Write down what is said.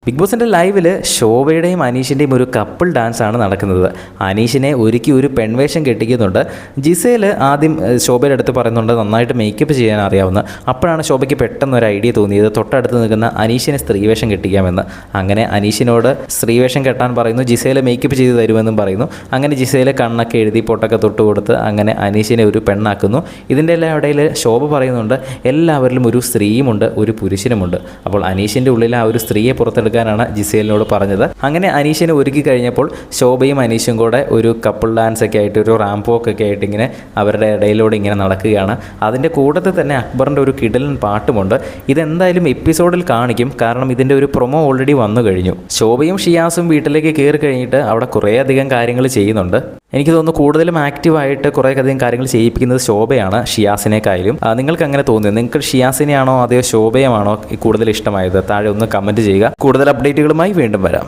Big ബോസിൻ്റെ ലൈവിൽ ശോഭയുടെയും അനീഷിൻ്റെയും ഒരു കപ്പിൾ ഡാൻസ് ആണ് നടക്കുന്നത്. അനീഷിനെ ഒരുക്കി ഒരു പെൺവേഷം കെട്ടിക്കുന്നുണ്ട്. ജിസേൽ ആദ്യം ശോഭയുടെ അടുത്ത് പറയുന്നുണ്ട് നന്നായിട്ട് മേക്കപ്പ് ചെയ്യാൻ അറിയാവുന്ന. അപ്പോഴാണ് ശോഭയ്ക്ക് പെട്ടെന്ന് ഒരു ഐഡിയ തോന്നിയത് തൊട്ടടുത്ത് നിൽക്കുന്ന അനീഷിനെ സ്ത്രീവേഷം കെട്ടിക്കാമെന്ന്. അങ്ങനെ അനീഷിനോട് സ്ത്രീവേഷം കെട്ടാൻ പറയുന്നു. ജിസേൽ മേക്കപ്പ് ചെയ്ത് തരുമെന്നും പറയുന്നു. അങ്ങനെ ജിസേൽ കണ്ണൊക്കെ എഴുതി പൊട്ടൊക്കെ തൊട്ട് കൊടുത്ത് അങ്ങനെ അനീഷിനെ ഒരു പെണ്ണാക്കുന്നു. ഇതിൻ്റെ എല്ലാം ഇടയിൽ ശോഭ പറയുന്നുണ്ട് എല്ലാവരിലും ഒരു സ്ത്രീയുമുണ്ട് ഒരു പുരുഷനുമുണ്ട്. അപ്പോൾ അനീഷിൻ്റെ ഉള്ളിൽ ആ ഒരു സ്ത്രീയെ പുറത്തെടുക്കാനാണ് ജിസേലിനോട് പറഞ്ഞത്. അങ്ങനെ അനീഷിനെ ഒരുക്കി കഴിഞ്ഞപ്പോൾ ശോഭയും അനീഷും കൂടെ ഒരു കപ്പിൾ ഡാൻസ് ഒക്കെ ആയിട്ട് ഒരു റാംപോക്കൊക്കെ ആയിട്ട് ഇങ്ങനെ അവരുടെ ഇടയിലൂടെ ഇങ്ങനെ നടക്കുകയാണ്. അതിൻ്റെ കൂട്ടത്തിൽ തന്നെ അക്ബറിൻ്റെ ഒരു കിടിലൻ പാട്ടുമുണ്ട്. ഇതെന്തായാലും എപ്പിസോഡിൽ കാണിക്കും, കാരണം ഇതിൻ്റെ ഒരു പ്രൊമോ ഓൾറെഡി വന്നു കഴിഞ്ഞു. ശോഭയും ഷിയാസും വീട്ടിലേക്ക് കയറി കഴിഞ്ഞിട്ട് അവിടെ കുറേയധികം കാര്യങ്ങൾ ചെയ്യുന്നുണ്ട്. എനിക്ക് തോന്നുന്നു കൂടുതലും ആക്റ്റീവായിട്ട് കുറേയധികം കാര്യങ്ങൾ ചെയ്യിപ്പിക്കുന്നത് ശോഭയാണ് ഷിയാസിനേക്കായാലും. നിങ്ങൾക്ക് അങ്ങനെ തോന്നുന്നു? നിങ്ങൾക്ക് ഷിയാസിനെയാണോ അതെയോ ശോഭയുമാണോ കൂടുതൽ ഇഷ്ടമായത്? താഴെ ഒന്ന് കമൻറ്റ് ചെയ്യുക. കൂടുതൽ അപ്ഡേറ്റുകളുമായി വീണ്ടും വരാം.